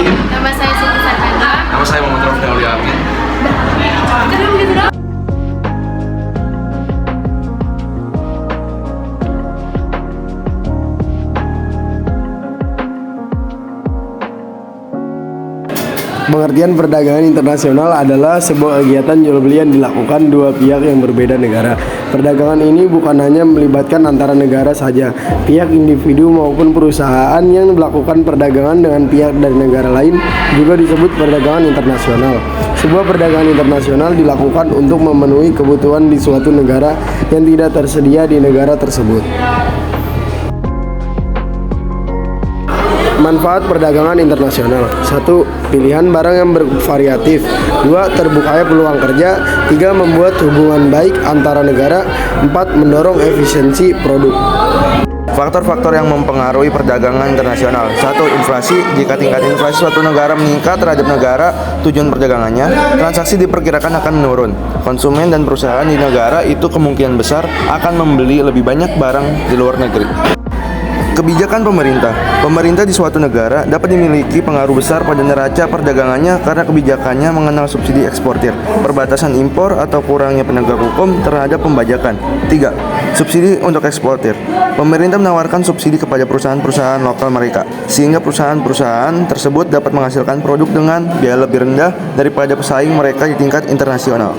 Nama saya Siti Sarkanda. Nama saya Muhammad Rafi Aulia Amin. Pengertian perdagangan internasional adalah sebuah kegiatan jual beli yang dilakukan dua pihak yang berbeda negara. Perdagangan ini bukan hanya melibatkan antara negara saja, pihak individu maupun perusahaan yang melakukan perdagangan dengan pihak dari negara lain juga disebut perdagangan internasional. Sebuah perdagangan internasional dilakukan untuk memenuhi kebutuhan di suatu negara yang tidak tersedia di negara tersebut. Manfaat perdagangan internasional: 1. Pilihan barang yang bervariatif. 2. Terbukanya peluang kerja. 3. Membuat hubungan baik antara negara. 4. Mendorong efisiensi produk. Faktor-faktor yang mempengaruhi perdagangan internasional: 1. Inflasi. Jika tingkat inflasi suatu negara meningkat terhadap negara tujuan perdagangannya, transaksi diperkirakan akan menurun. Konsumen dan perusahaan di negara itu kemungkinan besar akan membeli lebih banyak barang di luar negeri. Kebijakan pemerintah. Pemerintah di suatu negara dapat dimiliki pengaruh besar pada neraca perdagangannya karena kebijakannya mengenal subsidi eksportir, perbatasan impor atau kurangnya penegak hukum terhadap pembajakan. 3. Subsidi untuk eksportir. Pemerintah menawarkan subsidi kepada perusahaan-perusahaan lokal mereka, sehingga perusahaan-perusahaan tersebut dapat menghasilkan produk dengan biaya lebih rendah daripada pesaing mereka di tingkat internasional.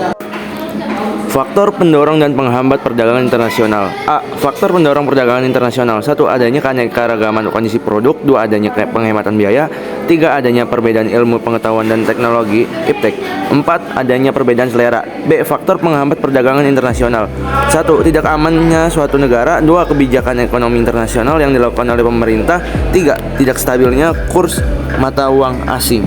Faktor pendorong dan penghambat perdagangan internasional. A. Faktor pendorong perdagangan internasional: 1. Adanya keanekaragaman kondisi produk. 2. Adanya penghematan biaya. 3. Adanya perbedaan ilmu pengetahuan dan teknologi (iptek). 4. Adanya perbedaan selera. B. Faktor penghambat perdagangan internasional: 1. Tidak amannya suatu negara. 2. Kebijakan ekonomi internasional yang dilakukan oleh pemerintah. 3. Tidak stabilnya kurs mata uang asing.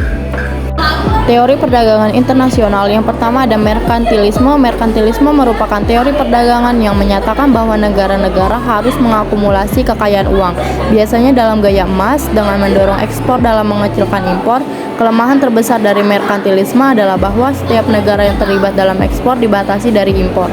Teori perdagangan internasional. Yang pertama ada merkantilisme. Merkantilisme merupakan teori perdagangan yang menyatakan bahwa negara-negara harus mengakumulasi kekayaan uang, biasanya dalam gaya emas, dengan mendorong ekspor dalam mengecilkan impor. Kelemahan terbesar dari merkantilisme adalah bahwa setiap negara yang terlibat dalam ekspor dibatasi dari impor.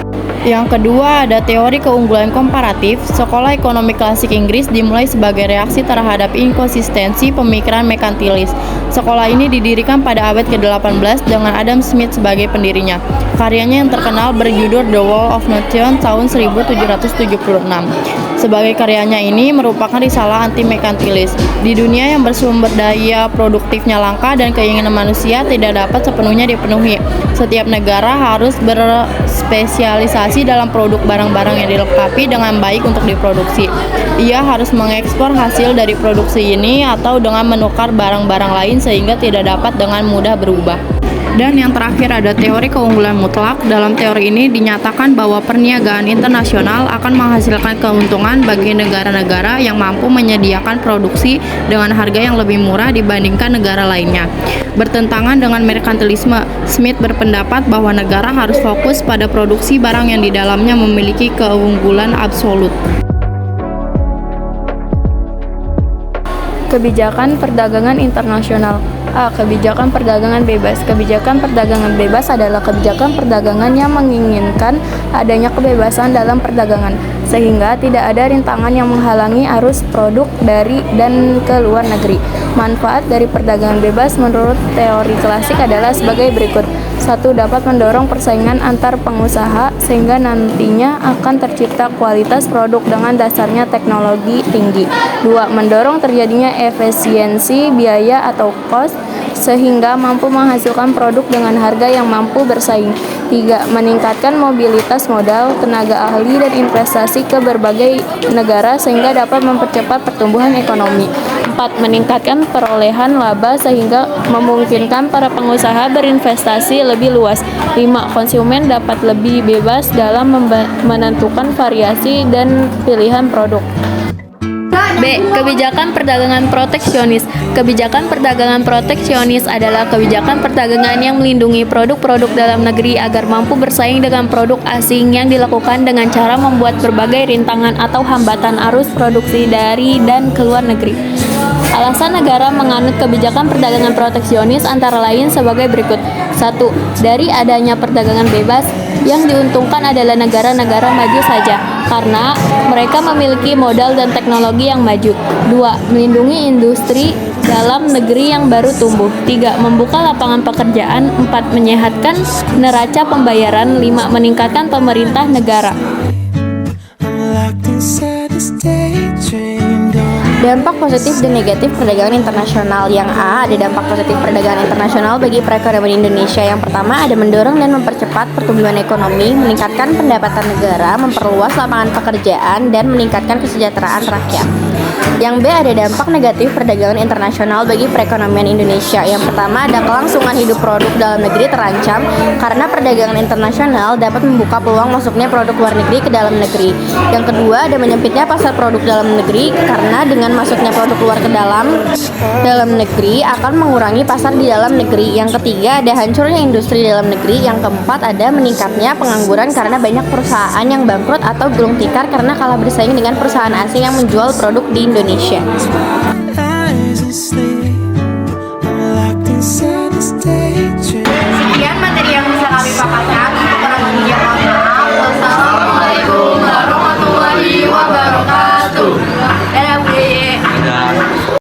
Yang kedua ada teori keunggulan komparatif. Sekolah ekonomi klasik Inggris dimulai sebagai reaksi terhadap inkonsistensi pemikiran merkantilis. Sekolah ini didirikan pada abad ke-18 dengan Adam Smith sebagai pendirinya. Karyanya yang terkenal berjudul The Wall of Nations tahun 1776. Sebagai karyanya ini merupakan risalah anti-merkantilis. Di dunia yang bersumber daya produktifnya langka dan keinginan manusia tidak dapat sepenuhnya dipenuhi, setiap negara harus berspesialisasi dalam produk barang-barang yang dilengkapi dengan baik untuk diproduksi. Ia harus mengekspor hasil dari produksi ini atau dengan menukar barang-barang lain sehingga tidak dapat dengan mudah berubah. Dan yang terakhir ada teori keunggulan mutlak. Dalam teori ini dinyatakan bahwa perniagaan internasional akan menghasilkan keuntungan bagi negara-negara yang mampu menyediakan produksi dengan harga yang lebih murah dibandingkan negara lainnya. Bertentangan dengan merkantilisme, Smith berpendapat bahwa negara harus fokus pada produksi barang yang di dalamnya memiliki keunggulan absolut. Kebijakan perdagangan internasional. A. Kebijakan perdagangan bebas. Kebijakan perdagangan bebas adalah kebijakan perdagangan yang menginginkan adanya kebebasan dalam perdagangan, sehingga tidak ada rintangan yang menghalangi arus produk dari dan ke luar negeri. Manfaat dari perdagangan bebas menurut teori klasik adalah sebagai berikut. 1. Dapat mendorong persaingan antar pengusaha sehingga nantinya akan tercipta kualitas produk dengan dasarnya teknologi tinggi. 2. Mendorong terjadinya efisiensi biaya atau cost sehingga mampu menghasilkan produk dengan harga yang mampu bersaing. 3. Meningkatkan mobilitas modal, tenaga ahli, dan investasi ke berbagai negara sehingga dapat mempercepat pertumbuhan ekonomi. 4. Meningkatkan perolehan laba sehingga memungkinkan para pengusaha berinvestasi lebih luas. 5. Konsumen dapat lebih bebas dalam menentukan variasi dan pilihan produk. B. Kebijakan perdagangan proteksionis. Kebijakan perdagangan proteksionis adalah kebijakan perdagangan yang melindungi produk-produk dalam negeri agar mampu bersaing dengan produk asing yang dilakukan dengan cara membuat berbagai rintangan atau hambatan arus produksi dari dan ke luar negeri. Alasan negara menganut kebijakan perdagangan proteksionis antara lain sebagai berikut. 1. Dari adanya perdagangan bebas, yang diuntungkan adalah negara-negara maju saja, karena mereka memiliki modal dan teknologi yang maju. 2. Melindungi industri dalam negeri yang baru tumbuh. 3. Membuka lapangan pekerjaan. 4. Menyehatkan neraca pembayaran. 5. Meningkatkan pemerintah negara. Dampak positif dan negatif perdagangan internasional. Yang A, ada dampak positif perdagangan internasional bagi perekonomian Indonesia. Yang pertama, ada mendorong dan mempercepat pertumbuhan ekonomi, meningkatkan pendapatan negara, memperluas lapangan pekerjaan, dan meningkatkan kesejahteraan rakyat. Yang B, ada dampak negatif perdagangan internasional bagi perekonomian Indonesia. Yang pertama, ada kelangsungan hidup produk dalam negeri terancam karena perdagangan internasional dapat membuka peluang masuknya produk luar negeri ke dalam negeri. Yang kedua, ada menyempitnya pasar produk dalam negeri karena dengan masuknya produk luar ke dalam negeri akan mengurangi pasar di dalam negeri. Yang ketiga, ada hancurnya industri dalam negeri. Yang keempat, ada meningkatnya pengangguran karena banyak perusahaan yang bangkrut atau gulung tikar karena kalah bersaing dengan perusahaan asing yang menjual produk di Indonesia.